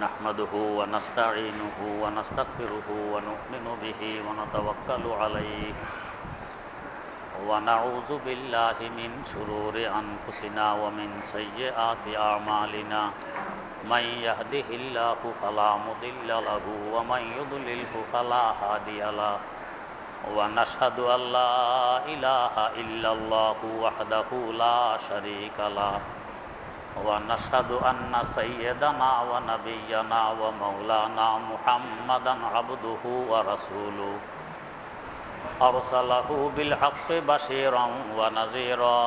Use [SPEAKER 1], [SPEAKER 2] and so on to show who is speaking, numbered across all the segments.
[SPEAKER 1] نحمده ونستعينه ونستغفره ونؤمن به ونتوكل عليه ونعوذ بالله من شرور أنفسنا ومن سيئات أعمالنا من يهده الله فلا مضل له ومن يضلله فلا هادي له ونشهد أن لا إله إلا الله وحده لا شريك له ونشهد أن سيدنا ونبينا ومولانا محمدا عبده ورسوله أرسله بالحق بشيرا ونذيرا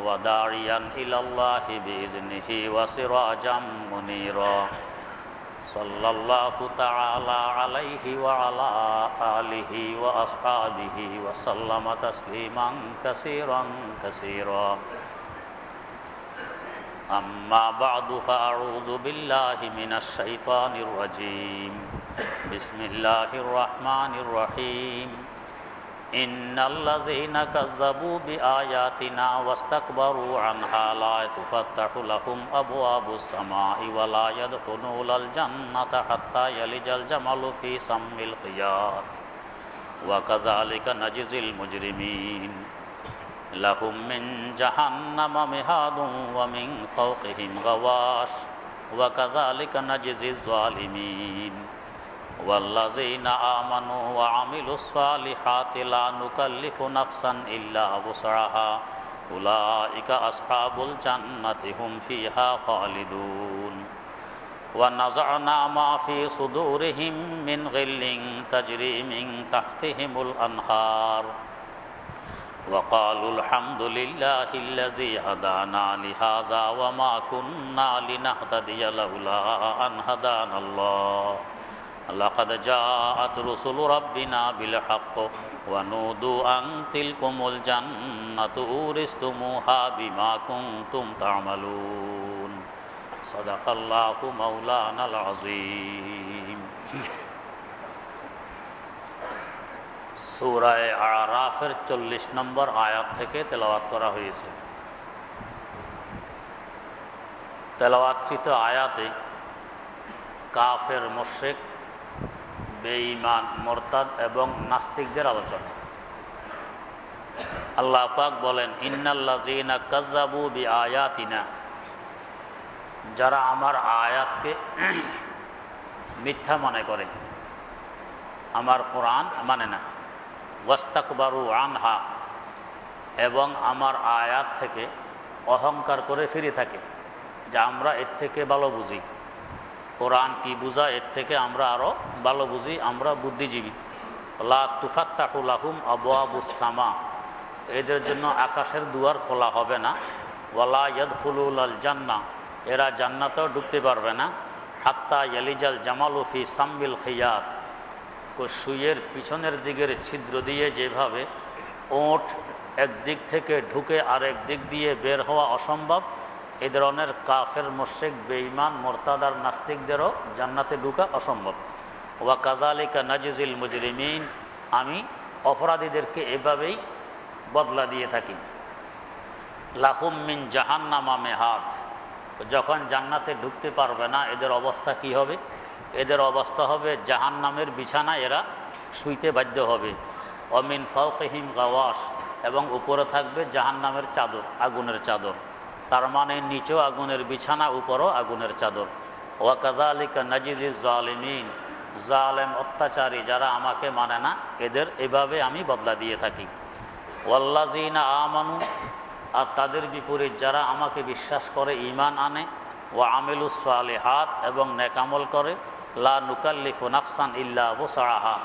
[SPEAKER 1] وداعيا إلى الله بإذنه وسراجا منيرا صلى الله تعالى عليه وعلى آله وأصحابه وسلم تسليما كثيرا كثيرا أما بعد فأعوذ بالله من الشيطان الرجيم بسم الله الرحمن الرحيم إن الذين كذبوا بآياتنا واستكبروا عنها لا تفتح لهم أبواب السماء ولا يدخلون الجنة حتى يلج الجمل في سم الخياط وكذلك نجزي المجرمين لهم من جهنم مهاد ومن فوقهم غواش وكذلك نجزي الظالمين والذين آمنوا وعملوا الصالحات لا نكلف نفسا إلا وسعها أولئك أصحاب الجنة هم فيها خالدون ونزعنا ما في صدورهم من غل تجري من تحتهم الأنهار وقالوا الحمد لله الذي هدانا لهذا وما كنا لنهتدي لولا أن هدانا الله لقد جاءت رسل ربنا بالحق ونودوا أن تلكم الجنة أورثتموها بما كنتم تعملون صدق الله مولانا العظيم সূরা আরাফের 40 নম্বর আয়াত থেকে তেলাওয়াত করা হয়েছে। তেলাওয়াতকৃত আয়াতে কাফের, মুশরিক, বেঈমান, মুরতাদ এবং নাস্তিকদের আলোচনা। আল্লাহ পাক বলেন, ইন্নাল্লাযীনা কাযযাবু বিআয়াতিনা, যারা আমার আয়াতকে মিথ্যা মনে করে, আমার কোরআন মানে না, ওয়াস্তাকবারু আনহা, এবং আমার আয়াত থেকে অহংকার করে ফিরে থাকে যে আমরা এর থেকে ভালো বুঝি, কোরআন কি বুঝা এর থেকে আমরা আরো ভালো বুঝি, আমরা বুদ্ধিজীবী। লা তুফাত্তাহু লাহুম আবওয়াবুস সামা, এদের জন্য আকাশের দুয়ার খোলা হবে না। ওয়ালা ইয়াদখুলুল জান্নাহ, এরা জান্নাতেও ঢুকতে পারবে না। হাত্তা ইয়ালিজাল জামালু ফি সামবিল খিয়াত, সুইয়ের পিছনের দিকের ছিদ্র দিয়ে যেভাবে ওঁট একদিক থেকে ঢুকে আরেক দিক দিয়ে বের হওয়া অসম্ভব, এ ধরনের কাফের, মুশরিক, বেঈমান, মুরতাদ আর নাস্তিকদেরও জান্নাতে ঢুকা অসম্ভব। ওয়া কাযালিকা নাজিজিল মুজরিমিন, আমি অপরাধীদেরকে এভাবেই বদলা দিয়ে থাকি। লাহুম মিন জাহান্নামা মিহাদ, যখন জান্নাতে ঢুকতে পারবে না এদের অবস্থা কি হবে? এদের অবস্থা হবে জাহান্নামের বিছানা, এরা শুইতে বাধ্য হবে। অমিন ফাওকিহিম গাওয়াশ, এবং উপরে থাকবে জাহান্নামের চাদর, আগুনের চাদর। তার মানে নিচেও আগুনের বিছানা, উপরও আগুনের চাদর। ওয়া কাযালিকা নাজিজিজ জালিমিন, জালেম, অত্যাচারী যারা আমাকে মানে না, এদের এভাবে আমি বদলা দিয়ে থাকি। ওয়াল্লাযীনা আমানু, আর তাদের বিপরীত যারা আমাকে বিশ্বাস করে, ঈমান আনে, ওয়া আমিলুস সালিহাত, এবং নেকামল করে, লা নুকাল্লিফু নাফসান ইল্লা ওয়াসআহা,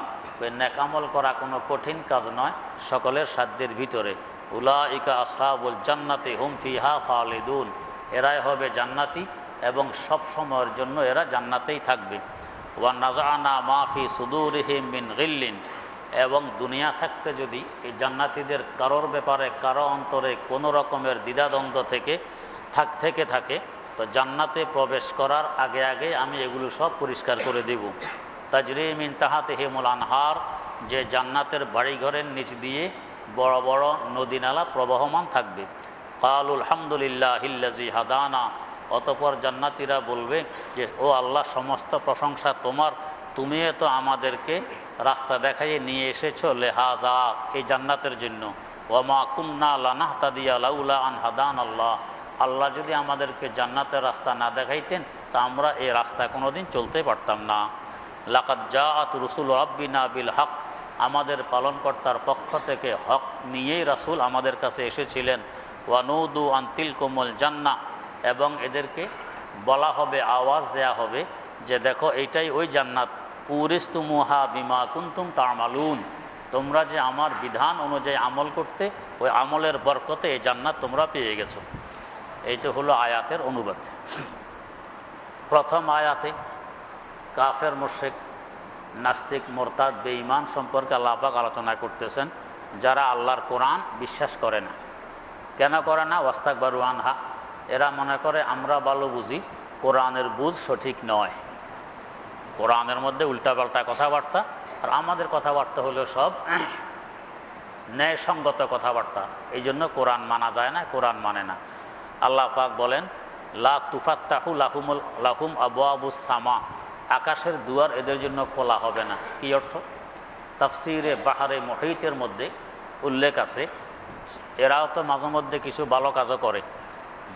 [SPEAKER 1] নেকামল করা কোনো কঠিন কাজ নয়, সকলের সাধ্যের ভিতরে। উলাইকা আসহাবুল জান্নাতি হুম ফিহা খালিদুন, এরাই হবে জান্নাতি এবং সব সময়ের জন্য এরা জান্নাতেই থাকবে। ওয়া নাযানা মা ফি সুদুরিহিম মিন গিল্লিন, এবং দুনিয়া থাকতে যদি এই জান্নাতীদের কারোর ব্যাপারে কারো অন্তরে কোনো রকমের দ্বিধাদ্বন্দ্ব থেকে থাকে, তো জান্নাতে প্রবেশ করার আগে আগে আমি এগুলো সব পরিষ্কার করে দেব। তাজরি মিন তাহতিহিমুল আনহার, যে জান্নাতের বাড়িঘরের নিচ দিয়ে বড় বড় নদী নালা প্রবহমান থাকবে। কালুল হামদুলিল্লাহিল্লাযী হাদানা, অতঃপর জান্নাতীরা বলবে যে ও আল্লাহ, সমস্ত প্রশংসা তোমার, তুমি তো আমাদেরকে রাস্তা দেখাইয়ে নিয়ে এসেছো লেহাজা, এই জান্নাতের জন্য। ওয়ামা কুন্না লানাহতাদিয়া লাউলা আন হাদানাল্লাহ, আল্লাহ যদি আমাদেরকে জান্নাতের রাস্তা না দেখাইতেন তা আমরা এই রাস্তায় কোনোদিন চলতে পারতাম না। লাকাদ জাআত রুসুল রাব্বিনা বিল হক, আমাদের পালনকর্তার পক্ষ থেকে হক নিয়েই রাসূল আমাদের কাছে এসেছিলেন। ওয়ানুদু আন তিলকুমুল জান্নাহ, এবং এদেরকে বলা হবে, আওয়াজ দেয়া হবে যে দেখো এইটাই ওই জান্নাত। উরিস্তুমুহা বিমা কুনতুম তা'মালুন, তোমরা যে আমার বিধান অনুযায়ী আমল করতে, ওই আমলের বরকতে এই জান্নাত তোমরা পেয়ে গেছো। এইটা হলো আয়াতের অনুবাদ। প্রথম আয়াতে কাফের মুশরিক নাস্তিক মোরতাদ বেঈমান সম্পর্কে আল্লাহ পাক আলোচনা করতেছেন, যারা আল্লাহর কোরআন বিশ্বাস করে না। কেন করে না? ওয়াস্তাকবারু আনহা, এরা মনে করে আমরা ভালো বুঝি, কোরআনের বুঝ সঠিক নয়, কোরআনের মধ্যে উল্টাপাল্টা কথাবার্তা, আর আমাদের কথাবার্তা হলো সব ন্যায়সঙ্গত কথাবার্তা, এই জন্য কোরআন মানা যায় না, কোরআন মানে না। আল্লাহ পাক বলেন লা তুফাত্তাহু লাহুম আবওয়াবুস সামা, আকাশের দুয়ার এদের জন্য খোলা হবে না। কি অর্থ? তাফসিরে বাহারে মুহিতের মধ্যে উল্লেখ আছে, এরাও তো মাঝে মধ্যে কিছু ভালো কাজও করে,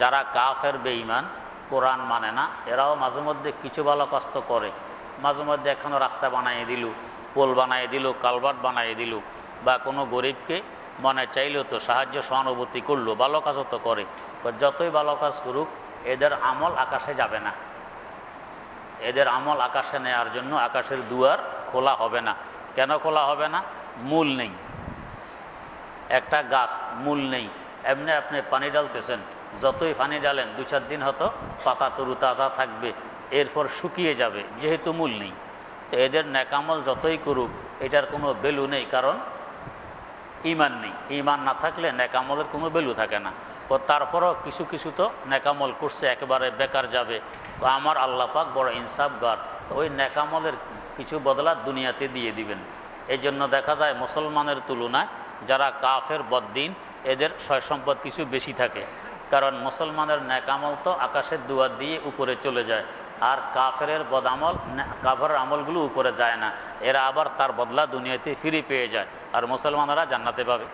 [SPEAKER 1] যারা কাফের বেঈমান কোরআন মানে না, এরাও মাঝে মধ্যে কিছু ভালো কাজ তো করে। মাঝে মধ্যে এখনো রাস্তা বানিয়ে দিল, পোল বানিয়ে দিল, কালভার্ট বানিয়ে দিল, বা কোনো গরিবকে মনে চাইলেও তো সাহায্য সহানুভূতি করলো, ভালো কাজও তো করে। যতই ভালো কাজ করুক এদের আমল আকাশে যাবে না, এদের আমল আকাশে নেওয়ার জন্য আকাশের দুয়ার খোলা হবে না। কেন খোলা হবে না? মূল নেই। একটা গাছ মূল নেই, এমনি আপনি পানি ডালতেছেন, যতই পানি ডালেন 2-4 দিন হয়তো পাতা তরু তাজা থাকবে, এরপর শুকিয়ে যাবে, যেহেতু মূল নেই। তো এদের নেকামল যতই করুক এটার কোনো ভ্যালু নেই, কারণ ঈমান নেই। ঈমান না থাকলে নেকামলের কোনো ভ্যালু থাকে না। তো তারপরও কিছু কিছু তো নেকামল করছে, একেবারে বেকার যাবে। তো আমার আল্লাহ পাক বড় ইনসাফগার, তো ওই নেকামলের কিছু বদলা দুনিয়াতে দিয়ে দিবেন। এই জন্য দেখা যায় মুসলমানের তুলনায় যারা কাফের বদ্দিন, এদের সয় সম্পদ কিছু বেশি থাকে, কারণ মুসলমানের নেকামল তো আকাশের দুয়ার দিয়ে উপরে চলে যায়, আর কাফের বদামল, কাফের আমলগুলো উপরে যায় না, এরা আবার তার বদলা দুনিয়াতে ফিরে পেয়ে যায়, আর মুসলমানরা জান্নাতে পাবে।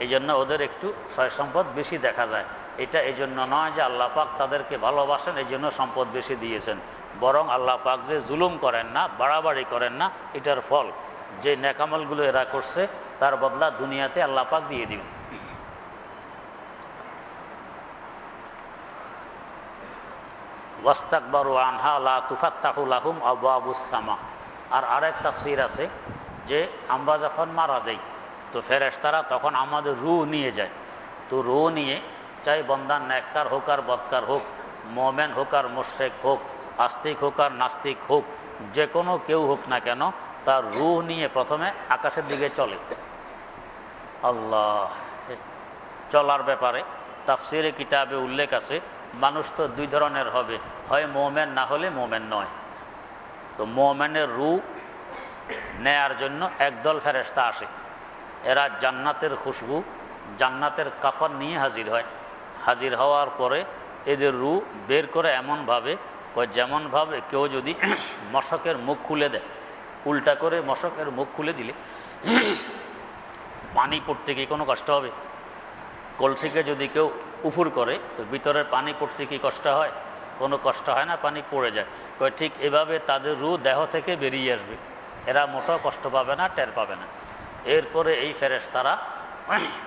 [SPEAKER 1] এই জন্য ওদের একটু সয় সম্পদ বেশি দেখা যায়। এটা এই জন্য নয় যে আল্লাহ পাক তাদেরকে ভালোবাসেন এই জন্য সম্পদ বেশি দিয়েছেন, বরং আল্লাহ পাক যে জুলুম করেন না, বাড়াবাড়ি করেন না, এটার ফল যে নেকামলগুলো এরা করছে তার বদলা দুনিয়াতে আল্লাহ পাক দিয়ে দিবেন। ওয়াস্তাকবারু আনহা লা তুফাত্তাহু লাহুম আবওয়াবুস সামা। আর আরেক তাফসীর আছে যে আমরা যখন মারা যাই তো ফেরেশতারা তখন আমাদের রূহ নিয়ে যায়। তো রূহ নিয়ে চাই বন্দা নেককার হোক আর বদকার হোক, মুমিন হোক আর মুশরিক হোক, আস্তিক হোক আর নাস্তিক হোক, যে কোনো কেউ হোক না কেন, তার রূহ নিয়ে প্রথমে আকাশের দিকে চলে। আল্লাহ, চলার ব্যাপারে তাফসীরে কিতাবে উল্লেখ আছে মানুষ তো 2 ধরনের হবে, হয় মুমিন না হলে মুমিন নয়। তো মুমিনের রূহ নেয়ার জন্য একদল ফেরেশতা আসে, এরা জান্নাতের খুশবু, জান্নাতের কাফন নিয়ে হাজির হয়। হাজির হওয়ার পরে এদের রূহ বের করে এমনভাবে, যেমনভাবে কেউ যদি মশকের মুখ খুলে দেয়, উল্টা করে মশকের মুখ খুলে দিলে পানি পড়তে গিয়ে কোনো কষ্ট হবে? কলসিকে যদি কেউ উফুর করে তো ভিতরের পানি পড়তে কি কষ্ট হয়? কোনো কষ্ট হয় না, পানি পড়ে যায়। ঠিক এভাবে তাদের রূহ দেহ থেকে বেরিয়ে আসবে, এরা মোটেও কষ্ট পাবে না, টের পাবে না। এরপরে এই ফেরেশতারা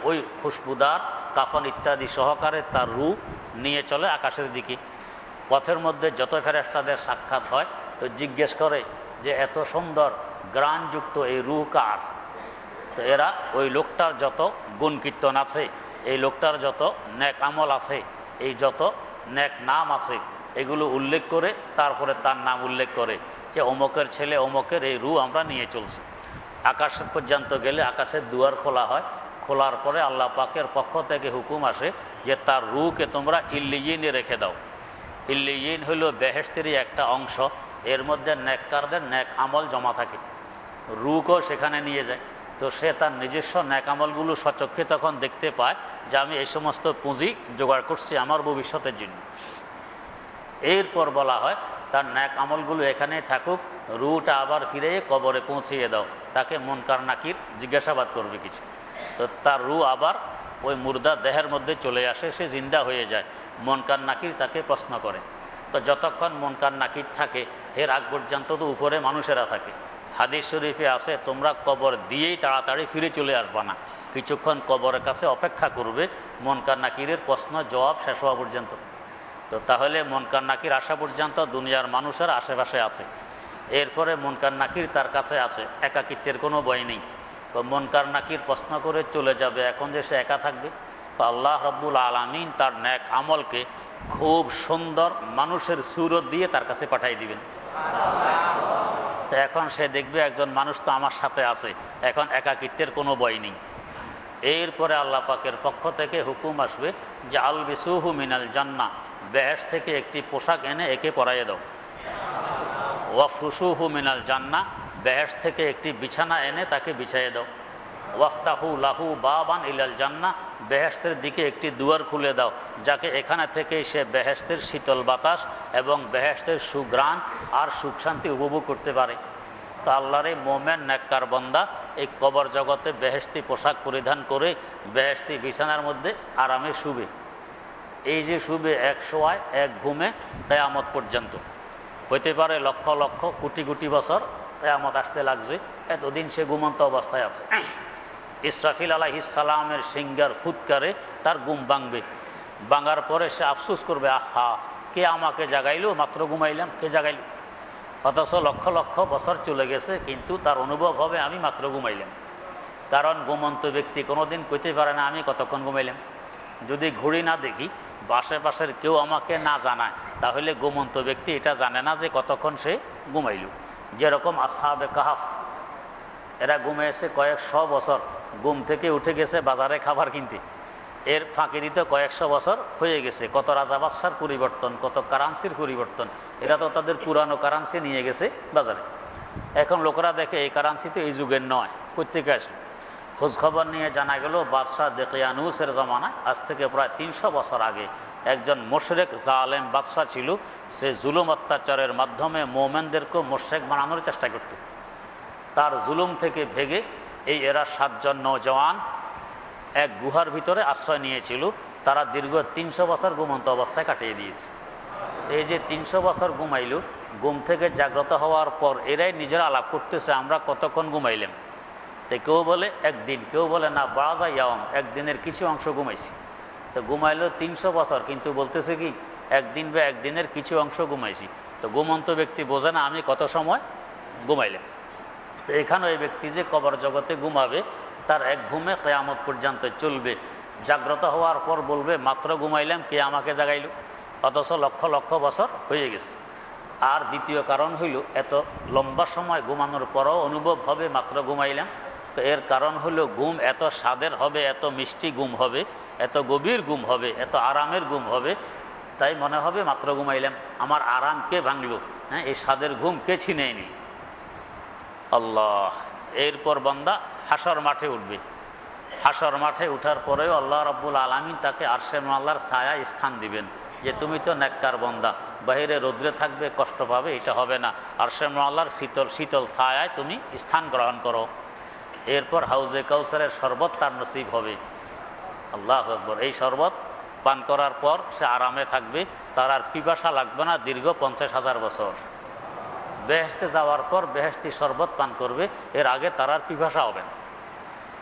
[SPEAKER 1] ওই খুশবুদার কাফন ইত্যাদি সহকারে তার রূহ নিয়ে চলে আকাশের দিকে। পথের মধ্যে যত ফেরেশতাদের সাক্ষাৎ হয় তো জিজ্ঞেস করে যে এত সুন্দর গ্রাণযুক্ত এই রূহ কার? তো এরা ওই লোকটার যত গুণ কীর্তন আছে, এই লোকটার যত নেক আমল আছে, এই যত নেক নাম আছে, এগুলো উল্লেখ করে তারপরে তার নাম উল্লেখ করে যে অমুকের ছেলে অমুকের এই রূহ আমরা নিয়ে চলছি। আকাশ পর্যন্ত গেলে আকাশের দুয়ার খোলা হয়, খোলার পরে আল্লাহ পাকের পক্ষ থেকে হুকুম আসে যে তার রূহকে তোমরা ইল্লিয়িনে রেখে দাও। ইল্লিয়িন হইল বেহেশতেরই একটা অংশ, এর মধ্যে নেককারদের নেক আমল জমা থাকে, রূহকেও সেখানে নিয়ে যায়। তো সে তার নিজস্ব নেক আমলগুলো সচক্ষে তখন দেখতে পায় যে আমি এই সমস্ত পুঁজি জোগাড় করছি আমার ভবিষ্যতের জন্য। এরপর বলা হয় তার ন্যাক আমলগুলো এখানে থাকুক, রুটা আবার ফিরে কবরে পৌঁছিয়ে দাও। তাকে মুনকার নাকির জিজ্ঞাসাবাদ করবে কিছু, তো তার রু আবার ওই মুর্দা দেহের মধ্যে চলে আসে, সে জিন্দা হয়ে যায়। মুনকার নাকির তাকে প্রশ্ন করে। তো যতক্ষণ মুনকার নাকির থাকে এর আগ পর্যন্ত তো উপরে মানুষেরা থাকে। হাদিস শরীফে আছে তোমরা কবর দিয়েই তাড়াতাড়ি ফিরে চলে আসবা না, কিছুক্ষণ কবরের কাছে অপেক্ষা করবে মুনকার নাকিরের প্রশ্ন জবাব শেষ হওয়া পর্যন্ত। তো তাহলে মুনকার নাকির আসা পর্যন্ত দুনিয়ার মানুষের আশেপাশে আছে, এরপরে মুনকার নাকির তার কাছে আছে, একাকিত্বের কোনো ভয় নেই। তো মুনকার নাকির প্রশ্ন করে চলে যাবে, এখন যে সে একা থাকবে। তো আল্লাহ রাব্বুল আলামিন তার নেক আমলকে খুব সুন্দর মানুষের সুরত দিয়ে তার কাছে পাঠিয়ে দিবেন। তো এখন সে দেখবে একজন মানুষ তো আমার সাথে আছে, এখন একাকিত্বের কোনো ভয় নেই। এরপরে আল্লাহ পাকের পক্ষ থেকে হুকুম আসবে যে আলবিসুহু মিনাল জান্নাহ, বেহেশত থেকে একটি পোশাক এনে একে পরাইয়ে দাও। ওয়াফরুশুহু মিনাল জান্নাহ, বেহেশত থেকে একটি বিছানা এনে তাকে বিছাইয়ে দাও। ওয়াফতাহু লাহু বাবান ইলাল জান্নাহ, বেহেশতের দিকে একটি দুয়ার খুলে দাও, যাকে এখানে থেকে সে বেহেশতের শীতল বাতাস এবং বেহেশতের সুঘ্রাণ আর সুখ শান্তি উপভোগ করতে পারে। তা আল্লাহর এই মোমেন নেককার বান্দা এই কবর জগতে বেহেশতি পোশাক পরিধান করে বেহেশতি বিছানার মধ্যে আরামে শুবে। এই যে শুবে এক শোয়ায় এক ঘুমে কিয়ামত পর্যন্ত, হইতে পারে লক্ষ লক্ষ কোটি কোটি বছর কিয়ামত আসতে লাগবে, এতদিন সে ঘুমন্ত অবস্থায় আছে। ইসরাফিল আলাইহিস সালামের সিংহার ফুৎকারে তার ঘুম ভাঙবে, ভাঙার পরে সে আফসোস করবে, আহা কে আমাকে জাগাইলো, মাত্র ঘুমাইলাম, কে জাগাইলো। অথচ লক্ষ লক্ষ বছর চলে গেছে, কিন্তু তার অনুভব হবে আমি মাত্র ঘুমাইলাম। কারণ ঘুমন্ত ব্যক্তি কোনোদিন কইতে পারে না আমি কতক্ষণ ঘুমাইলাম। যদি ঘড়ি না দেখি, আশেপাশের কেউ আমাকে না জানায়, তাহলে ঘুমন্ত ব্যক্তি এটা জানে না যে কতক্ষণ সে ঘুমাইল। যেরকম আসহাবে কাহাফ, এরা ঘুমিয়েছে কয়েকশো বছর, ঘুম থেকে উঠে গেছে বাজারে খাবার কিনতে, এর ফাঁকি দিতে কয়েকশো বছর হয়ে গেছে। কত রাজা বাদশার পরিবর্তন, কত কারেন্সির পরিবর্তন, এরা তো তাদের পুরানো কারেন্সি নিয়ে গেছে বাজারে। এখন লোকেরা দেখে এই কারেন্সি তো এই যুগের নয়, কোত্থেকে আসে। খোঁজখবর নিয়ে জানা গেল বাদশাহ দেকিয়ানুসের জমানায়, আজ থেকে প্রায় 300 বছর আগে একজন মুশরিক জালেম বাদশাহ ছিল। সে জুলুম অত্যাচারের মাধ্যমে মোমেনদেরকে মুশরিক বানানোর চেষ্টা করত। তার জুলুম থেকে ভেগে এই এরা 7 জন নওজওয়ান এক গুহার ভিতরে আশ্রয় নিয়েছিল। তারা দীর্ঘ 300 বছর ঘুমন্ত অবস্থায় কাটিয়ে দিয়েছে। এই যে 300 বছর ঘুমাইল, ঘুম থেকে জাগ্রত হওয়ার পর এরাই নিজেরা আলাপ করতেছে আমরা কতক্ষণ ঘুমাইলাম। তো কেউ বলে একদিন, কেউ বলে না বাজা ইয়াম, একদিনের কিছু অংশ ঘুমাইছি। তো ঘুমাইলো 300 বছর, কিন্তু বলতেছে কি একদিন বা একদিনের কিছু অংশ ঘুমাইছি। তো ঘুমন্ত ব্যক্তি বোঝে না আমি কত সময় ঘুমাইলাম। তো এখানে ওই ব্যক্তি যে কবর জগতে ঘুমাবে, তার এক ঘুমে কিয়ামত পর্যন্ত চলবে। জাগ্রত হওয়ার পর বলবে মাত্র ঘুমাইলাম, কে আমাকে জাগাইল, অথচ লক্ষ লক্ষ বছর হয়ে গেছে। আর দ্বিতীয় কারণ হইল এত লম্বা সময় ঘুমানোর পরও অনুভব হবে মাত্র ঘুমাইলাম। তো এর কারণ হলো ঘুম এত স্বাদের হবে, এত মিষ্টি ঘুম হবে, এত গভীর ঘুম হবে, এত আরামের ঘুম হবে, তাই মনে হবে মাত্র ঘুমাইলাম। আমার আরাম কে ভাঙলো, হ্যাঁ, এই স্বাদের ঘুম কে ছিনেনি? আল্লাহ। এরপর বান্দা হাসর মাঠে উঠবে। হাসর মাঠে উঠার পরেও আল্লাহ রাব্বুল আলামিন তাকে আরশে আল্লাহর ছায়ায় স্থান দিবেন, যে তুমি তো নেককার বান্দা, বাইরে রৌদ্রে থাকবে, কষ্ট পাবে, এটা হবে না, আরশে আল্লাহর শীতল শীতল ছায়ায় তুমি স্থান গ্রহণ করো। এরপর হাউজে কাউসারের শরবত তার নসিব হবে। আল্লাহু আকবার। এই শরবত পান করার পর সে আরামে থাকবে, তার আর পিপাসা লাগবে না দীর্ঘ 50,000 বছর। বেহেশতে যাওয়ার পর বেহেশতি শরবত পান করবে, এর আগে তার আর পিপাসা হবে না।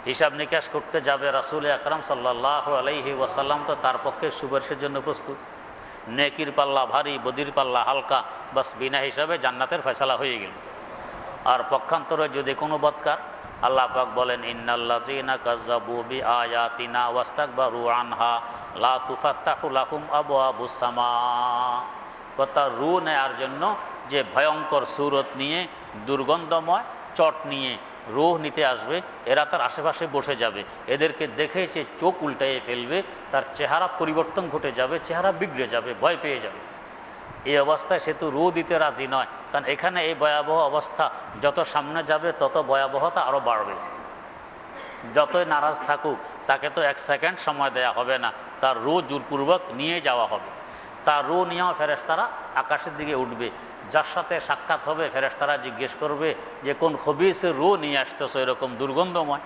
[SPEAKER 1] হিসাব নিকাশ করতে যাবে রাসূল আকরাম সাল্লাল্লাহু আলাইহি ওয়াসাল্লাম, তো তার পক্ষে সুপারিশের জন্য প্রস্তুত। নেকির পাল্লা ভারী, বদির পাল্লা হালকা, বাস বিনা হিসাবে জান্নাতের ফয়সালা হয়ে গেল। আর পক্ষান্তরে যদি কোনো বদকার, আল্লাহ পাক বলেন ইন্নাল্লাযীনা কাযযাবু বিআয়াতিনা ওয়াস্তাকবারু আনহা লা তুফাত্তাহু লাহুম আবওয়াবুস সামা। কথা রু নেয়ার জন্য যে ভয়ঙ্কর সুরত নিয়ে, দুর্গন্ধময় চট নিয়ে রুহ নিতে আসবে, এরা তার আশেপাশে বসে যাবে। এদেরকে দেখে যে চোখ উল্টাইয়ে ফেলবে, তার চেহারা পরিবর্তন ঘটে যাবে, চেহারা বিগড়ে যাবে, ভয় পেয়ে যাবে। এই অবস্থায় সে তো রু দিতে রাজি নয়, কারণ এখানে এই ভয়াবহ অবস্থা যত সামনে যাবে তত ভয়াবহতা আরো বাড়বে। যতই নারাজ থাকুক, তাকে তো 1 সেকেন্ড সময় দেয়া হবে না, তার রু জোরপূর্বক নিয়ে যাওয়া হবে। তার রু নিয়েও ফেরেশতারা আকাশের দিকে উঠবে। যার সাথে সাক্ষাৎ হবে ফেরেশতারা জিজ্ঞেস করবে যে কোন খবিসের রু নিয়ে আসতেছে এরকম দুর্গন্ধময়।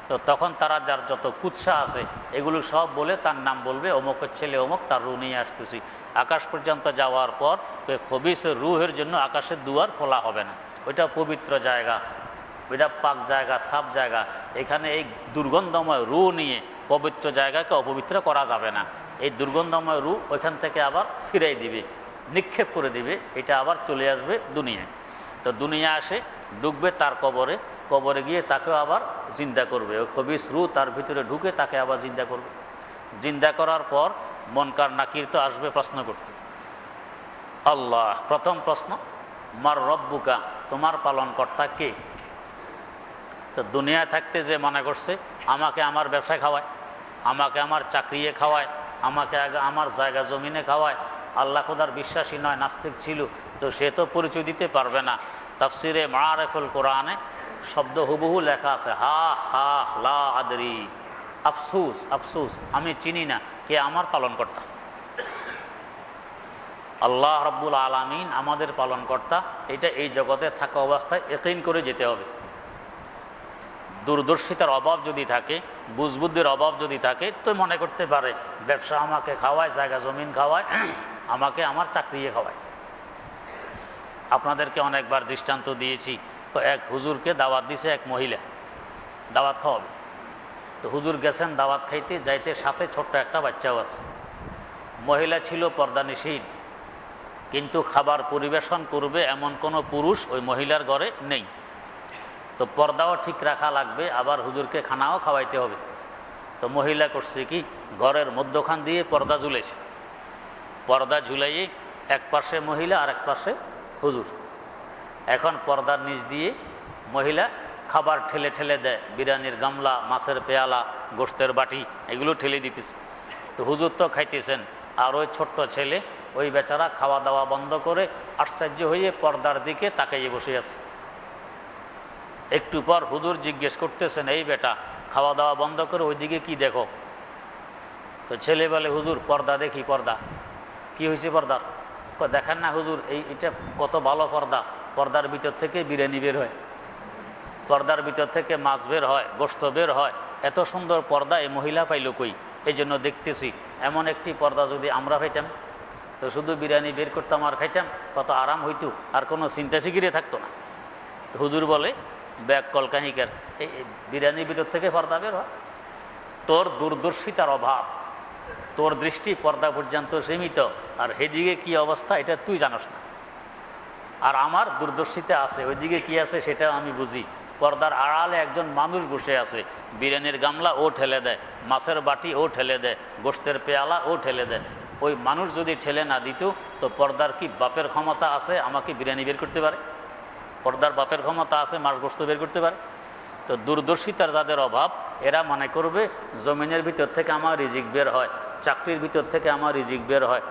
[SPEAKER 1] তো তখন তারা যার যত কুৎসা আছে এগুলো সব বলে তার নাম বলবে, অমুকের ছেলে অমুক, তার রু নিয়ে আসতেছি। আকাশ পর্যন্ত যাওয়ার পর খবিসের রুহের জন্য আকাশের দুয়ার খোলা হবে না। ওইটা পবিত্র জায়গা, ওইটা পাক জায়গা, সাফ জায়গা। এখানে এই দুর্গন্ধময় রু নিয়ে পবিত্র জায়গাকে অপবিত্র করা যাবে না। এই দুর্গন্ধময় রু ওইখান থেকে আবার ফিরাই দিবে, নিক্ষেপ করে দিবে, এটা আবার চলে আসবে দুনিয়ায়। তো দুনিয়া আসে ঢুকবে তার কবরে, কবরে গিয়ে তাকেও আবার জিন্দা করবে। ওই খবিস রু তার ভিতরে ঢুকে তাকে আবার জিন্দা করবে। জিন্দা করার পর মুনকার নাকির তো আসবে প্রশ্ন করতে। আল্লাহ প্রথম প্রশ্ন, মার রব্বুকা, তোমার পালনকর্তা কে? তো দুনিয়ায় থাকতে যে মনে করছে আমাকে আমার ব্যবসায় খাওয়ায়, আমাকে আমার চাকরিয়ে খাওয়ায়, আমাকে আমার জায়গা জমিনে খাওয়ায়, আল্লাহ খোদার বিশ্বাসী নয়, নাস্তিক ছিল, তো সে তো পরিচয় দিতে পারবে না। তাফসিরে মাআরিফুল কোরআনে শব্দ হুবহু লেখা আছে, হা হা লা আদরি, আফসুস আফসুস, আমি চিনি না কে আমার পালনকর্তা। আল্লাহ রাব্বুল আলামিন আমাদের পালনকর্তা, এটা এই জগতে থাকা অবস্থায় ইয়াকিন করে যেতে হবে। দূরদর্শিতার অভাব যদি থাকে, বুঝবুদ্ধির অভাব যদি থাকে, তো মনে করতে পারে ব্যবসা আমাকে খাওয়ায়, জায়গা জমিন খাওয়ায়, আমাকে আমার চাকরিয়ে খাওয়ায়। আপনাদেরকে অনেকবার দৃষ্টান্ত দিয়েছি। তো এক হুজুরকে দাওয়াত দিছে এক মহিলা, দাওয়াত খাওয়াবে। তো হুজুর গেছেন দাওয়াত খাইতে, যাইতে সাথে ছোট্ট একটা বাচ্চাও আছে। মহিলা ছিল পর্দানিশীল, কিন্তু খাবার পরিবেশন করবে এমন কোনো পুরুষ ওই মহিলার ঘরে নেই। তো পর্দাও ঠিক রাখা লাগবে, আবার হুজুরকে খানাও খাওয়াইতে হবে। তো মহিলা করছে কি, ঘরের মধ্যখান দিয়ে পর্দা ঝুলেছে। পর্দা ঝুলাইয়ে এক পাশে মহিলা আর এক পাশে হুজুর। এখন পর্দার নিচ দিয়ে মহিলা খাবার ঠেলে ঠেলে দেয়, বিরিয়ানির গামলা, মাছের পেয়ালা, গোশতের বাটি, এগুলো ঠেলে দিতেছে। তো হুজুর তো খাইতেছেন, আর ওই ছোট্ট ছেলে ওই বেচারা খাওয়া দাওয়া বন্ধ করে আশ্চর্য হয়ে পর্দার দিকে তাকাইয়ে বসে আছে। একটু পর হুজুর জিজ্ঞেস করতেছেন, এই বেটা খাওয়া দাওয়া বন্ধ করে ওইদিকে কি দেখো? তো ছেলে বলে, হুজুর পর্দা দেখি। পর্দা কি হয়েছে পর্দা? দেখেন না হুজুর, এটা কত ভালো পর্দা, পর্দার ভিতর থেকে বিরিয়ানি বের হয়, পর্দার ভিতর থেকে মাছ বের হয়, গোশত বের হয়, এত সুন্দর পর্দা এই মহিলা পাইল কই? এই জন্য দেখতেছি এমন একটি পর্দা যদি আমরা পাইতাম, তো শুধু বিরিয়ানি বের করতাম আর খাইতাম, কত আরাম হইতো, আর কোনো চিন্তা ফিকিরে থাকতো না। তো হুজুর বলে, ব্যাগ কলকাহিকার, এই বিরিয়ানির ভিতর থেকে পর্দা বের হয়। তোর দূরদর্শিতার অভাব, তোর দৃষ্টি পর্দা পর্যন্ত সীমিত, আর সেদিকে কি অবস্থা এটা তুই জানোস না। আর আমার দূরদর্শিতা আছে, ওইদিকে কি আছে সেটা আমি বুঝি। পর্দার আড়ালে একজন মানুষ বসে আছে, বিরিয়ানির গামলা ও ঠেলে দেয়, মাছের বাটি ও ঠেলে দেয়, গোশতের পেয়ালা ও ঠেলে দেয়। ওই মানুষ যদি ঠেলে না দিত, তো পর্দার কি বাপের ক্ষমতা আছে আমাকে বিরিয়ানি বের করতে পারে? পর্দার বাপের ক্ষমতা আছে মাছ গোশত বের করতে পারে? তো দূরদর্শিতার যাদের অভাব, এরা মনে করবে জমিনের ভিতর থেকে আমার রিজিক বের হয়, চাকরির ভিতর থেকে আমার রিজিক বের হয়,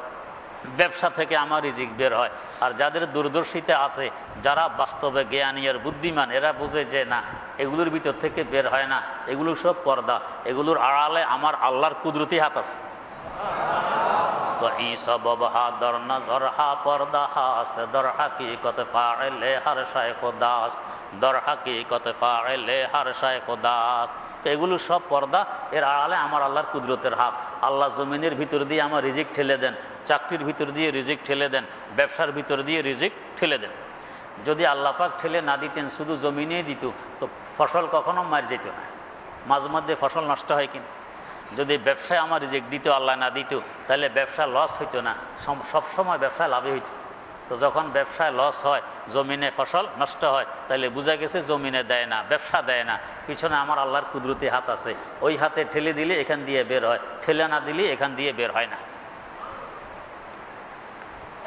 [SPEAKER 1] ব্যবসা থেকে আমার রিজিক বের হয়। আর যাদের দূরদর্শিতা আছে, যারা বাস্তবে জ্ঞানী আর বুদ্ধিমান, এরা বুঝে যে না, এগুলোর ভিতর থেকে বের হয় না, এগুলো সব পর্দা, এগুলোর আড়ালে আমার আল্লাহর কুদরতি হাত আছে। তো এই সব দর নজর হা পর্দা হাস্ত দর হাকিকত ফাইলে হর শায় খোদাস, দর হাকিকত ফাইলে হর শায় খোদাস। এগুলো সব পর্দা, এর আড়ালে আমার আল্লাহর কুদরতের হাত। আল্লাহ জমিনের ভিতর দিয়ে আমার রিজিক ঠেলে দেন, চাকরির ভিতর দিয়ে রিজিক ঠেলে দেন, ব্যবসার ভিতর দিয়ে রিজিক ঠেলে দেন। যদি আল্লাহ পাক ঠেলে না দিতেন, শুধু জমিনে দিত, তো ফসল কখনো মার যেত না। মাঝে মধ্যে ফসল নষ্ট হয় কিনা? যদি ব্যবসায় আমার রিজিক দিত, আল্লাহ না দিত, তাহলে ব্যবসা লস হইতো না, সবসময় ব্যবসায় লাভে হইত। তো যখন ব্যবসায় লস হয়, জমিনে ফসল নষ্ট হয়, তাহলে বোঝা গেছে জমিনে দেয় না, ব্যবসা দেয় না, পিছনে আমার আল্লাহর কুদরতি হাত আছে। ওই হাতে ঠেলে দিলে এখান দিয়ে বের হয়, ঠেলে না দিলে এখান দিয়ে বের হয় না।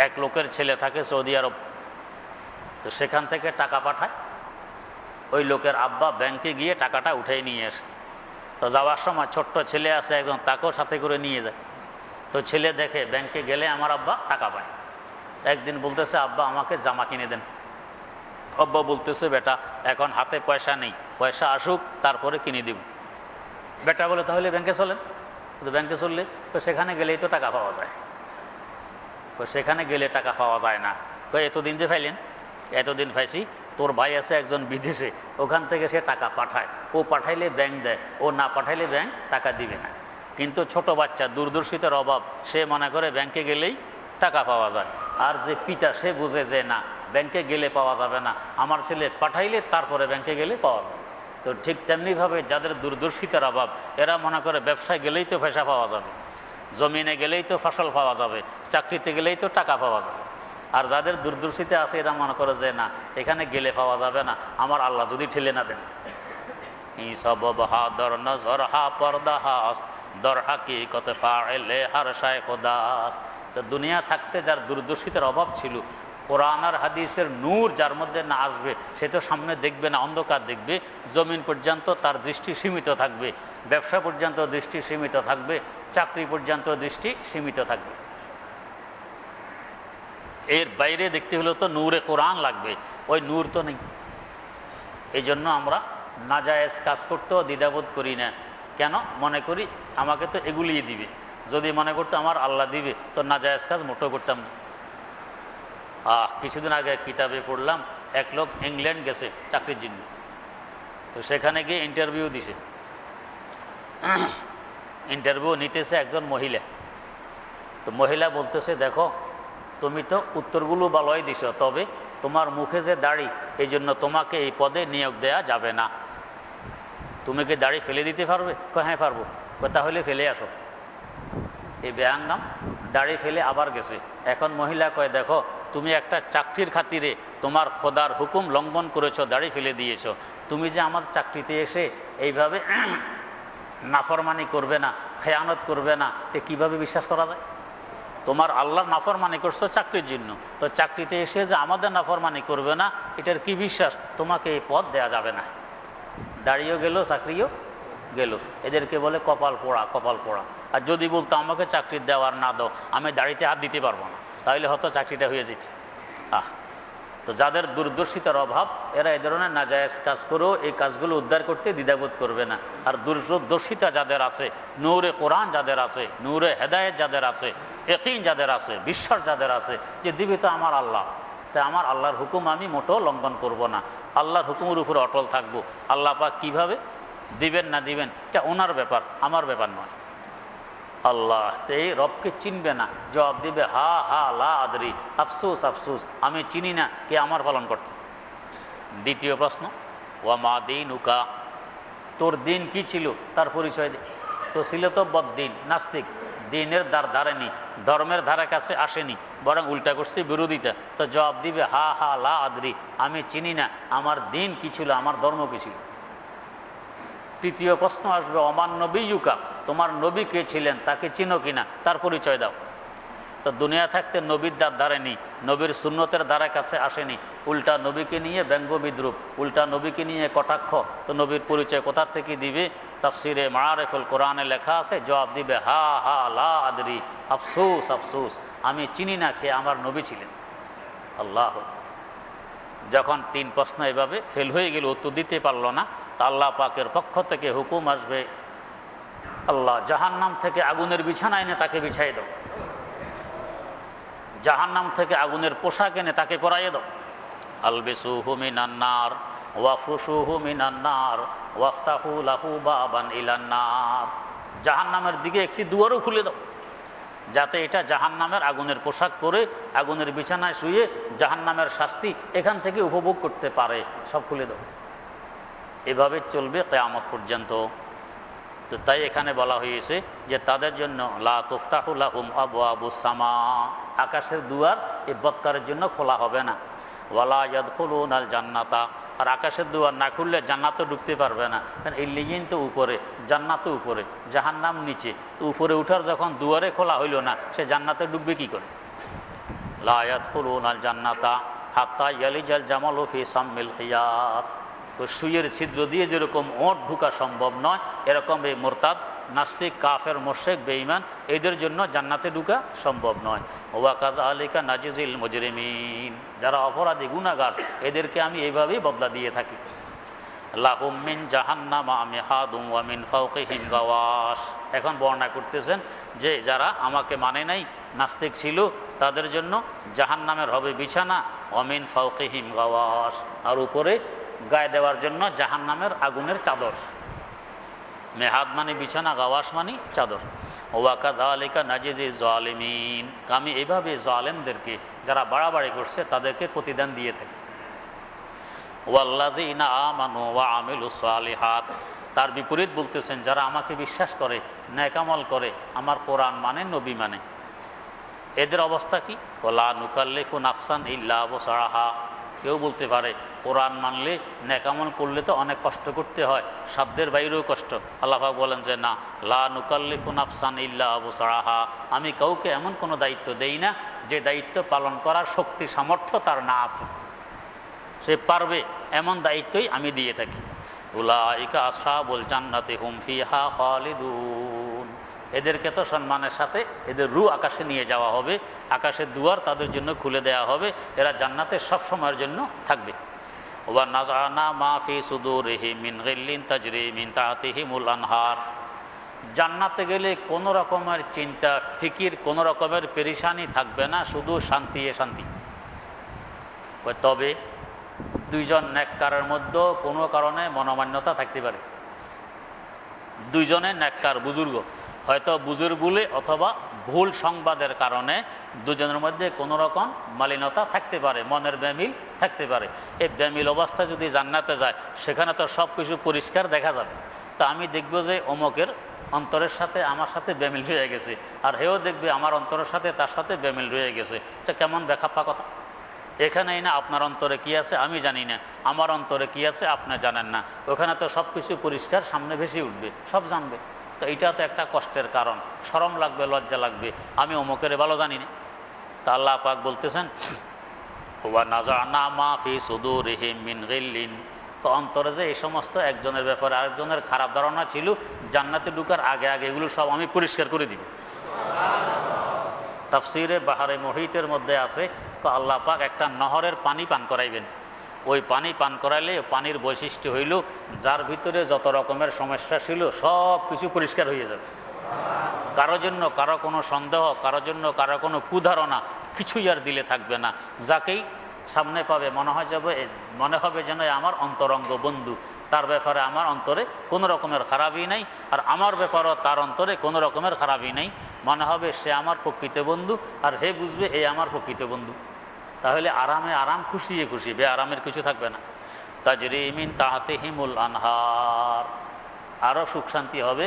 [SPEAKER 1] এক লোকের ছেলে থাকে সৌদি আরব, তো সেখান থেকে টাকা পাঠায়। ওই লোকের আব্বা ব্যাংকে গিয়ে টাকাটা উঠে নিয়ে আসে। তো যাওয়ার সময় ছোট্ট ছেলে আছে একজন, তাকেও সাথে করে নিয়ে যায়। তো ছেলে দেখে ব্যাংকে গেলে আমার আব্বা টাকা পায়। একদিন বলতেছে, আব্বা আমাকে জামা কিনে দেন। আব্বা বলতেছে, বেটা এখন হাতে পয়সা নেই, পয়সা আসুক তারপরে কিনে দিব। বেটা বলে, তাহলে ব্যাংকে চলেন। ব্যাংকে চললে তো সেখানে গেলেই তো টাকা পাওয়া যায়। সেখানে গেলে টাকা পাওয়া যায় না। এতদিন যে পাইলেন? এতদিন পাইছি, তোর ভাই আছে একজন বিদেশে, ওখান থেকে সে টাকা পাঠায়, ও পাঠাইলে ব্যাংক দেয়, ও না পাঠাইলে ব্যাংক টাকা দিবে না। কিন্তু ছোট বাচ্চা দূরদর্শিতার অভাব, সে মনে করে ব্যাংকে গেলেই টাকা পাওয়া যায়। আর যে পিতা সে বুঝে যে না, ব্যাংকে গেলে পাওয়া যাবে না, আমার ছেলে পাঠাইলে তারপরে ব্যাংকে গেলে পাওয়া যাবে। তো ঠিক তেমনিভাবে যাদের দূরদর্শিতার অভাব, এরা মনে করে ব্যবসায় গেলেই তো পয়সা পাওয়া যাবে, জমিনে গেলেই তো ফসল পাওয়া যাবে, চাকরিতে গেলেই তো টাকা পাওয়া যাবে। আর যাদের দূরদর্শিতা আছে এরা মনে করে যে না, এখানে গেলে পাওয়া যাবে না, আমার আল্লাহ যদি ঠেলে না দেন। তো দুনিয়া থাকতে যার দূরদর্শিতার অভাব ছিল, কোরআন আর হাদিসের নূর যার মধ্যে না আসবে, সে তো সামনে দেখবে না, অন্ধকার দেখবে। জমিন পর্যন্ত তার দৃষ্টি সীমিত থাকবে, ব্যবসা পর্যন্ত দৃষ্টি সীমিত থাকবে, চাকরি পর্যন্ত দৃষ্টি সীমিত থাকবে। এর বাইরে দেখতে হলে তো নূরে কোরআন লাগবে, ওই নূর তো নেই। এই জন্য আমরা নাজায়েজ কাজ করতেও দ্বিধাবোধ করি না। কেন? মনে করি আমাকে তো এগুলিই দিবে। যদি মনে করতো আমার আল্লাহ দিবে, তো নাজায়েজ কাজ মোটেও করতাম না। কিছুদিন আগে কিতাবে পড়লাম, এক লোক ইংল্যান্ড গেছে চাকরির জন্য। তো সেখানে গিয়ে ইন্টারভিউ দিছে। ইন্টারভিউ নিতেছে একজন মহিলা। তো মহিলা বলতেছে, দেখো তুমি তো উত্তরগুলো ভালোই দিছ, তবে তোমার মুখে যে দাড়ি, এই জন্য তোমাকে এই পদে নিয়োগ দেয়া যাবে না। তুমি কি দাড়ি ফেলে দিতে পারবে? হ্যাঁ পারবো। তাহলে ফেলে আসো। এই বেয়াঙ্গাম দাড়ি ফেলে আবার গেছে। এখন মহিলা কয়, দেখো তুমি একটা চাকরির খাতিরে তোমার খোদার হুকুম লঙ্ঘন করেছো, দাড়ি ফেলে দিয়েছো। তুমি যে আমার চাকরিতে এসে এইভাবে নাফরমানি করবে না, খেয়ানত করবে না, এ কিভাবে বিশ্বাস করা যায়? তোমার আল্লাহর নাফরমানি করছো চাকরির জন্য, তো চাকরিতে এসে যে আমাদের নাফরমানি করবে না, এটার কি বিশ্বাস? তোমাকে এই পদ দেয়া যাবে না। দাড়িও গেল, চাকরিও গেল। এদেরকে বলে কপাল পোড়া, কপাল পোড়া। আর যদি বলতো আমাকে চাকরি দেওয়ার না দাও, আমি দাড়িতে হাত দিতে পারবো না, তাহলে হয়তো চাকরিটা হয়ে যেত। তো যাদের দূরদর্শিতার অভাব, এরা এই ধরনের নাজায়েজ কাজ করেও এই কাজগুলো উদ্ধার করতে দ্বিধাবোধ করবে না। আর দূরদর্শিতা যাদের আছে, নূরে কোরআন যাদের আছে, নূরে হেদায়েত যাদের আছে, ইয়াকিন যাদের আছে, বিশ্বাস যাদের আছে যে দিবে তো আমার আল্লাহ, তাই আমার আল্লাহর হুকুম আমি মোটেও লঙ্ঘন করব না, আল্লাহর হুকুমের উপর অটল থাকবো। আল্লাহ পাক কিভাবে দিবেন না দিবেন এটা ওনার ব্যাপার, আমার ব্যাপার নয়। আল্লাহ এই রবকে চিনবে না, জবাব দিবে হা হা লা আদরি, আফসোস আফসোস, আমি চিনি না কে আমার পালন করতে। দ্বিতীয় প্রশ্ন, ওয়া মা দীনুকা, তোর দিন কি ছিল তার পরিচয় দে। তো ছিল তো বদ্দিন, নাস্তিক, দিনের দ্বার ধারেনি, ধর্মের ধারে কাছে আসেনি, বরং উল্টা করছে বিরোধিতা। তো জবাব দিবে হা হা লা আদরি, আমি চিনি না আমার দিন কি ছিল, আমার ধর্ম কি ছিল। তৃতীয় প্রশ্ন আসবে, ওমান নবিয়ুকা, তোমার নবী কে ছিলেন, তাকে চিনো কিনা, তার পরিচয় দাও। তো দুনিয়া থাকতে নবীর দ্বার ধারেনি, নবীর সুন্নতের দ্বারা কাছে আসেনি, উল্টা নবীকে নিয়ে ব্যঙ্গ বিদ্রুপ, উল্টা নবীকে নিয়ে কটাক্ষ। তো নবীর পরিচয় কোথা থেকে দিবে? তাফসিরে মাআরিফুল কোরআনে লেখা আছে, জবাব দিবে হা হা লা আদরি, আফসোস আফসোস, আমি চিনি না কে আমার নবী ছিলেন। আল্লাহ, যখন তিন প্রশ্ন এভাবে ফেল হয়ে গেল, উত্তর দিতে পারলো না, তা আল্লাহ পাকের পক্ষ থেকে হুকুম আসবে, আল্লাহ জাহান্নাম থেকে আগুনের বিছানা এনে তাকে বিছাই দাও, জাহান্নাম থেকে আগুনের পোশাক এনে তাকে পরাইয়ে দাও। আলবিসুহু মিনান নার ওয়াফরুশুহু মিনান নার ওয়াফতাহু লাহু বাবান ইলান নার, জাহান্নামের দিকে একটি দুয়ারও খুলে দাও, যাতে এটা জাহান্নামের আগুনের পোশাক পরে আগুনের বিছানায় শুয়ে জাহান্নামের শাস্তি এখান থেকে উপভোগ করতে পারে, সব খুলে দাও। এভাবে চলবে কিয়ামত পর্যন্ত। তো তাই এখানে বলা হয়েছে যে তাদের জন্য লা তুফতাহু লাহুম আবওয়াবুস সামা, আকাশের দুয়ার এই বক্কারের জন্য খোলা হবে না। ওয়ালা ইয়াদখুলুনাল জান্নাতা, আর আকাশের দুয়ার না খুললে জান্নাতে ঢুকতে পারবে না, কারণ ইল্লিয়িন তো উপরে, জান্নাতে উপরে, জাহান্নাম নিচে। তো উপরে উঠার যখন দুয়ারে খোলা হইল না, সে জান্নাতে ঢুকবে কি করে? লা ইয়াদখুলুনাল জান্নাতা হাত্তা ইয়ালিজাল জামালু ফি সাম্মিল খিয়াত, তো সুইয়ের ছিদ্র দিয়ে যেরকম ওঁট ঢুকা সম্ভব নয়, এরকম এই মোরতাদ, নাস্তিক, কাফের, মুশরিক, বেঈমান, এদের জন্য জান্নাতে ঢুকা সম্ভব নয়। ওয়া কাযালিকা নাজিজিল মুজরিমিন, যারা অপরাধী গুনাহগার এদেরকে আমি এইভাবেই বদলা দিয়ে থাকি। লাহুম মিন জাহান্নামা মিহাদুম ওয়া মিন ফাওকিহিম গাওয়াশ, এখন বর্ণনা করতেছেন যে যারা আমাকে মানে নাই, নাস্তিক ছিল, তাদের জন্য জাহান্নামের হবে বিছানা, অমিন ফাওকিহিম গাওয়াশ, আর উপরে গায়ে দেওয়ার জন্য জাহান্নামের আগুনের চাদর। মেহাদ মানে বিছানা, গাওয়াশ মানে চাদর। ওয়াকাযালিকা নাজিজি যালিমিন, আমি এভাবে জালেমদেরকে, যারা বাড়াবাড়ি করছে তাদেরকে প্রতিদান দিয়ে থাকি। ওয়াল্লাযিনা আমানু ওয়া আমিলুস সালিহাত, তার বিপরীত বলতেছেন যারা আমাকে বিশ্বাস করে, নেক আমল করে, আমার কোরআন মানে, নবী মানে, এদের অবস্থা কি? ওয়ালা নুকাল্লিফু নাফসান ইল্লা ওয়াসআহা। কেউ বলতে পারে কোরআন মানলে, নেক আমল করলে তো অনেক কষ্ট করতে হয়, সাধ্যের বাইরেও কষ্ট। আল্লাহ পাক বলেন যে না, লা নুকাল্লিফু নাফসান ইল্লা ওয়াসআহা, আমি কাউকে এমন কোনো দায়িত্ব দেই না যে দায়িত্ব পালন করার শক্তি সামর্থ্য তার না আছে, সে পারবে এমন দায়িত্বই আমি দিয়ে থাকি। উলাইকা আসহাবুল জান্নাতি হুম ফিহা খালিদুন, এদেরকে তো সম্মানের সাথে এদের রূহ আকাশে নিয়ে যাওয়া হবে, আকাশের দুয়ার তাদের জন্য খুলে দেওয়া হবে, এরা জান্নাতে সব সময়ের জন্য থাকবে। ওয়া নাযানা মা ফি সুদুরিহিম মিন গিল্লিন তাজরি মিন তাহতিহিমুল আনহার, জান্নাতে গেলে কোনো রকমের চিন্তা ফিকির, কোনো রকমের পেরেশানি থাকবে না, শুধু শান্তি শান্তি। তবে দুইজন নেককারের মধ্যে কোনো কারণে মনোমান্যতা থাকতে পারে। দুইজনে নেককার বুজুর্গ, হয়তো বুজুর্গ বলে অথবা ভুল সংবাদের কারণে দুজনের মধ্যে কোনো রকম মালিনতা থাকতে পারে, মনের বেমিল থাকতে পারে। এই বেমিল অবস্থা যদি জান্নাতে যায়, সেখানে তো সব কিছু পরিষ্কার দেখা যাবে। তা আমি দেখবো যে অমুকের অন্তরের সাথে আমার সাথে বেমিল হয়ে গেছে, আর হেও দেখবে আমার অন্তরের সাথে তার সাথে বেমিল রয়ে গেছে। এটা কেমন বেখাপ্পা কথা। এখানেই না আপনার অন্তরে কি আছে আমি জানি না, আমার অন্তরে কি আছে আপনি জানেন না, ওখানে তো সব কিছু পরিষ্কার সামনে ভেসে উঠবে, সব জানবে। তো এইটা তো একটা কষ্টের কারণ, শরম লাগবে, লজ্জা লাগবে, আমি অমুকের ভালো জানি না। তা আল্লাহ পাক বলতেছেন ওয়া নাযানা মা ফি সুদুরিহিম মিন গিল্লিন, তো অন্তরে যে এই সমস্ত একজনের ব্যাপারে আরেকজনের খারাপ ধারণা ছিল, জান্নাতে ঢুকার আগে আগে এগুলো সব আমি পরিষ্কার করে দিব। তাফসীরে বাহারে মুহিতের মধ্যে আছে, তো আল্লাহ পাক একটা নহরের পানি পান করাইবেন। ওই পানি পান করাইলে পানির বৈশিষ্ট্য হইল যার ভিতরে যত রকমের সমস্যা ছিল সব কিছু পরিষ্কার হয়ে যাবে। কারো জন্য কারো কোনো সন্দেহ, কারো জন্য কারো কোনো কুধারণা কিছুই আর দিলে থাকবে না। যাকেই সামনে পাবে মনে হবে যেন আমার অন্তরঙ্গ বন্ধু, তার ব্যাপারে আমার অন্তরে কোনো রকমের খারাপই নাই, আর আমার ব্যাপারও তার অন্তরে কোনো রকমের খারাপই নাই। মনে হবে সে আমার প্রকৃত বন্ধু, আর হে বুঝবে এই আমার প্রকৃত বন্ধু। তাহলে আরামে আরাম, খুশিয়ে খুশি, বে আরামের কিছু থাকবে না। তাজরি মিন তাহতিহিমুল আনহার, আরো সুখ শান্তি হবে,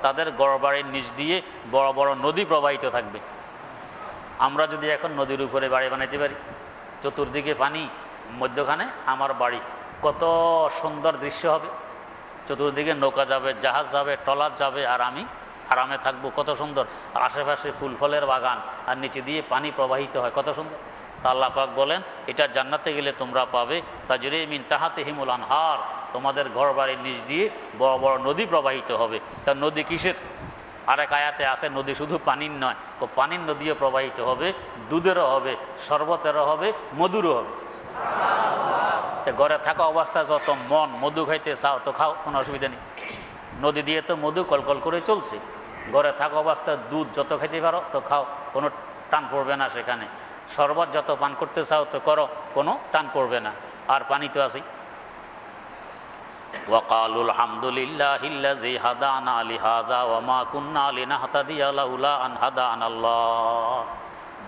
[SPEAKER 1] তাদের গড়বাড়ির নিচ দিয়ে বড় বড় নদী প্রবাহিত থাকবে। আমরা যদি এখন নদীর উপরে বাড়ি বানাইতে পারি, চতুর্দিকে পানি, মধ্যখানে আমার বাড়ি, কত সুন্দর দৃশ্য হবে। চতুর্দিকে নৌকা যাবে, জাহাজ যাবে, ট্রলার যাবে, আর আমি আরামে থাকবো, কত সুন্দর। আশেপাশে ফুল ফলের বাগান, আর নিচে দিয়ে পানি প্রবাহিত হয়, কত সুন্দর। তা আল্লাহ পাক বলেন এটা জান্নাতে গেলে তোমরা পাবে, তাজরি মিন তাহতিহিমুল আনহার, তোমাদের ঘর বাড়ির নিচ দিয়ে বড় বড় নদী প্রবাহিত হবে। তা নদী কিসের? আরেক আয়াতে আছে নদী শুধু পানির নয়, পানির নদীও প্রবাহিত হবে, দুধেরও হবে, শরবতেরও হবে, মধুরও হবে। ঘরে থাকা অবস্থায় যত মন মধু খাইতে চাও তো খাও, কোনো অসুবিধা নেই। নদী দিয়ে তো মধু কলকল করে চলছে। ঘরে থাকা অবস্থায় দুধ যত খেতে পারো তো খাও, কোনো টান পড়বে না সেখানে। শরবত যত পান করতে চাও তো করো, কোনো টান পড়বে না। আর পানি তো আছেই। وقالوا الحمد لله الذي هدانا لهذا وما كنا لنهتدي لولا أن هدانا الله,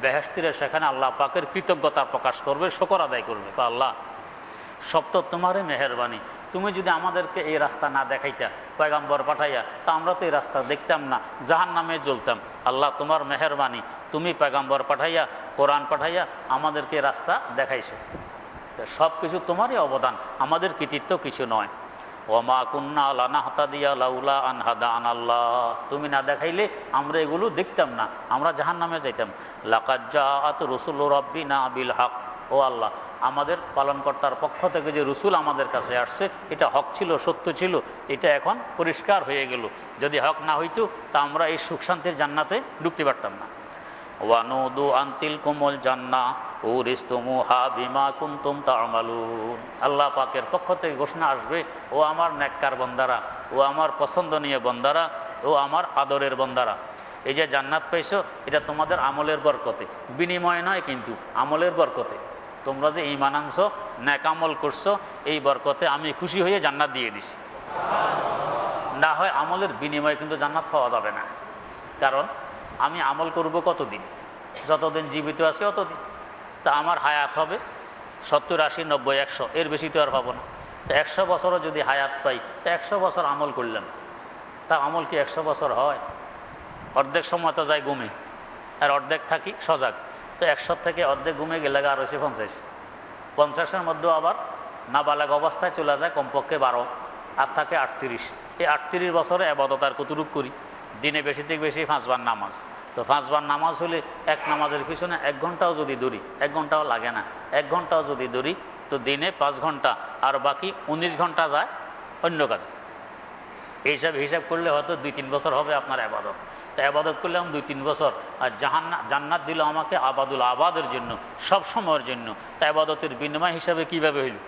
[SPEAKER 1] বেহেশতীরা সেখানে আল্লাহ পাকের কৃতজ্ঞতা প্রকাশ করবে, শুকর আদায় করবে। আল্লাহ সব তো তোমারই মেহেরবানি, তুমি যদি আমাদেরকে এই রাস্তা না দেখাইতা, পয়গম্বর পাঠাইয়া, তা আমরা তো এই রাস্তা দেখতাম না, জাহান্নামে জ্বলতাম। আল্লাহ তোমার মেহেরবানি, তুমি পয়গম্বর পাঠাইয়া, কোরআন পাঠাইয়া আমাদেরকে রাস্তা দেখাইছো। সব কিছু তোমারই অবদান, আমাদের কৃতিত্ব কিছু নয়। ওমা কুন্না লানাহতাদিয়া লাউলা আন হাদানাল্লাহ, তুমি না দেখাইলে আমরা এগুলো দেখতাম না, আমরা জাহান্নামে যাইতাম। লাকাদ জাআত রুসুলু রাব্বিনা বিল হক, ও আল্লাহ আমাদের পালনকর্তার পক্ষ থেকে যে রসুল আমাদের কাছে আসছে এটা হক ছিল, সত্য ছিল, এটা এখন পরিষ্কার হয়ে গেল। যদি হক না হইতো তা আমরা এই সুখ শান্তির জান্নাতে ঢুকতে পারতাম না। ওয়ানুদু আনতিল কুমুল জান্নাহ উরিসতুমুহা বিমা কুনতুম তা'মালুন, আল্লাহ পাকের পক্ষ থেকে ঘোষণা আসবে, ও আমার নেককার বান্দারা, ও আমার পছন্দনীয় বান্দারা, ও আমার আদরের বান্দারা, এই যে জান্নাত পাইছো এটা তোমাদের আমলের বরকতে, বিনিময় নয়, কিন্তু আমলের বরকতে। তোমরা যে ঈমান আনছো, নেক আমল করছো, এই বরকতে আমি খুশি হয়ে জান্নাত দিয়ে দিছি। না হয় আমলের বিনিময়ে কিন্তু জান্নাত পাওয়া যাবে না। কারণ আমি আমল করব কতদিন? যতদিন জীবিত আছি অতদিন। তা আমার হায়াত হবে 70, 80, 90, 100, এর বেশি তো আর পাবো না। তো 100 বছরও যদি হায়াত পাই, তো 100 বছর আমল করলাম, তা আমল কি 100 বছর হয়? অর্ধেক সময় তো যায় ঘুমে, আর অর্ধেক থাকি সজাগ। তো 100 থেকে অর্ধেক ঘুমে গেলে আর হয়েছে 50। 50-এর মধ্যেও আবার নাবালেগ অবস্থায় চলে যায় কমপক্ষে 12, আর থাকে 38। এই 38 বছরে আবাদত আর কতটুকু করি? দিনে বেশি থেকে বেশি 5 বার নামাজ। তো 5 বার নামাজ হলে এক নামাজের পিছনে 1 ঘন্টাও যদি দৌড়ি, 1 ঘন্টাও লাগে না, 1 ঘন্টাও যদি দৌড়ি, তো দিনে 5 ঘন্টা, আর বাকি 19 ঘন্টা যায় অন্য কাজে। হিসাব করলে হয়তো 2-3 বছর হবে আপনার আবাদত। তো আবাদত করলাম 2-3 বছর, আর জান্নাত দিল আমাকে আবাদুল আবাদের জন্য, সব সময়ের জন্য। তা আবাদতের বিনিময় হিসাবে কিভাবে হইল?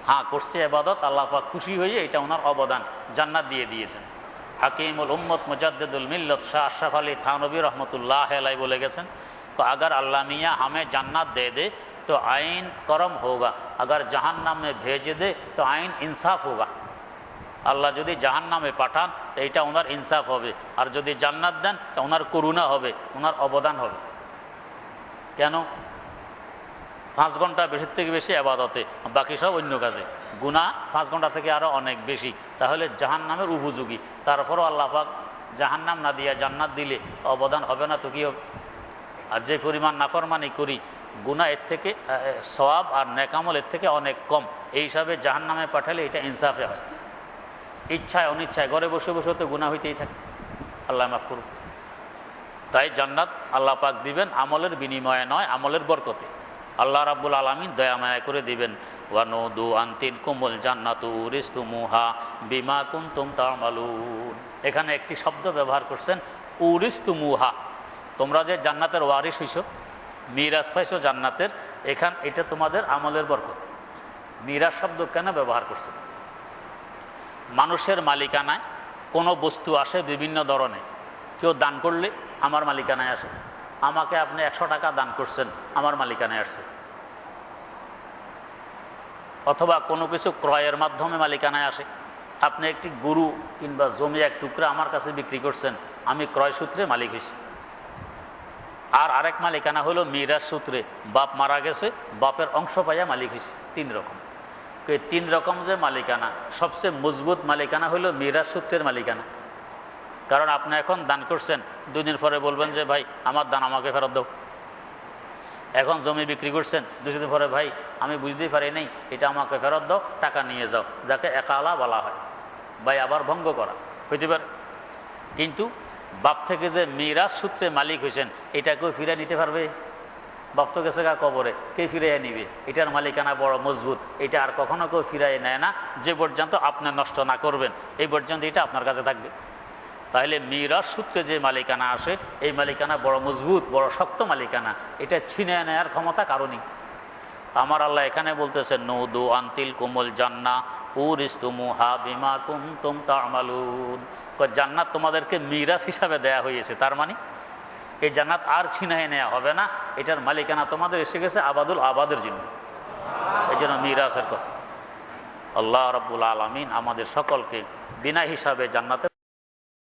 [SPEAKER 1] হ্যাঁ, করছে আবাদত, আল্লাহ পাক খুশি হয়ে এটা ওনার অবদান, জান্নাত দিয়ে দিয়েছেন। হাকিমুল উম্মত মুজাদ্দিদুল মিল্লত শাহ আশরাফ আলী থানভী রহমতুল্লাহ আলাইহি বলে গেছেন, তো अगर अल्लाह मियाँ हमें जन्नत दे दे तो आइन करम होगा, अगर जहन्नम में भेज दे तो आइन इंसाफ होगा। আল্লাহ যদি জাহান্নামে পাঠান তো এটা ওনার ইনসাফ হবে, আর যদি জান্নাত দেন তো ওনার করুণা হবে, ওনার অবদান হবে। কেন? 5 ঘন্টা বেশির থেকে বেশি আবাদতে, বাকি সব অন্য কাজে। গুনাহ 5 ঘন্টা থেকে আরো অনেক বেশি, তাহলে জাহান্নামের উপযোগী। তারপরও আল্লাহ পাক জাহান্নাম না দিয়া জান্নাত দিলে অবদান হবে না তো কি হবে? আর যে পরিমাণ নাফরমানি করি, গুনাহ এর থেকে সওয়াব আর নেক আমল এর থেকে অনেক কম। এই হিসাবে জাহান্নামে পাঠালে এটা ইনসাফে হয়। ইচ্ছায় অনিচ্ছায় ঘরে বসে বসে তো গুনাহ হইতেই থাকে, আল্লাহ মাফ করুন। তাই জান্নাত আল্লাহ পাক দিবেন আমলের বিনিময়ে নয়, আমলের বরকতে। আল্লাহ রাব্বুল আলামিন দয়া মায়া করে দিবেন, ওয়ানুদু আনতিল কুমুল জান্নাতু উরিস্তুমুহা বিমা কুনতুম তা'মালুন। এখানে একটি শব্দ ব্যবহার করছেন, উরিস্তুমুহা। তোমরা যে জান্নাতের ওয়ারিস হইছো, মিরাজ পাইছো জান্নাতের, এটা তোমাদের আমলের বরকত। মিরাজ শব্দ কেন ব্যবহার করছে? মানুষের মালিকানায় কোনো বস্তু আসে বিভিন্ন ধরনের। কেউ দান করলে আমার মালিকানায় আসে। আমাকে আপনি 100 টাকা দান করছেন, আমার মালিকানায় আসছে। অথবা কোনো কিছু ক্রয়ের মাধ্যমে মালিকানায় আসে। আপনি একটি গরু কিংবা জমি এক টুকরা আমার কাছে বিক্রি করছেন, আমি ক্রয় সূত্রে মালিক হয়েছি। আর আরেক মালিকানা হলো মিরাজ সূত্রে, বাপ মারা গেছে, বাপের অংশ পাইয়া মালিক হয়েছে। 3 রকম। এই 3 রকম যে মালিকানা, সবচেয়ে মজবুত মালিকানা হলো মিরাজ সূত্রের মালিকানা। কারণ আপনি এখন দান করছেন, 2 দিন পরে বলবেন যে ভাই আমার দান আমাকে ফেরত দাও। এখন জমি বিক্রি করছেন, 2 দিন পরে ভাই আমি বুঝতেই পারি নাই, এটা আমাকে ফেরত দাও, টাকা নিয়ে যাও, যাকে একালা বলা হয়। ভাই আবার ভঙ্গ করা হইতে পারে। কিন্তু বাপ থেকে যে মিরাজ সূত্রে মালিক হয়েছেন, এটা কেউ ফিরে নিতে পারবে? বাপ তো গেছে গা কবরে, কে ফিরে নিবে? এটার মালিকানা বড় মজবুত, এটা আর কখনো কেউ ফিরাই নেয় না। যে পর্যন্ত আপনি নষ্ট না করবেন, এই পর্যন্ত এটা আপনার কাছে থাকবে। তাহলে মিরাজ সূত্রে যে মালিকানা আসে, এই মালিকানা বড় মজবুত, বড় শক্ত মালিকানা। এটা ছিনে নেয়ার ক্ষমতা কারণই। আমার আল্লাহ এখানে বলতেছেন, নুদু আনতিল কুমুল জান্নাহ উরিস্তুমুহা বিমা কুনতুম তা'মালুন। জান্নাত তোমাদেরকে মিরাজ হিসাবে দেয়া হয়েছে। তার মানে এই জান্নাত আর ছিনাই নেওয়া হবে না, এটার মালিকানা তোমাদের এসে গেছে আবাদুল আবাদের জন্য। এই জন্য মিরাজের কথা। আল্লাহ রাব্বুল আলামিন আমাদের সকলকে বিনা হিসাবে জান্নাতে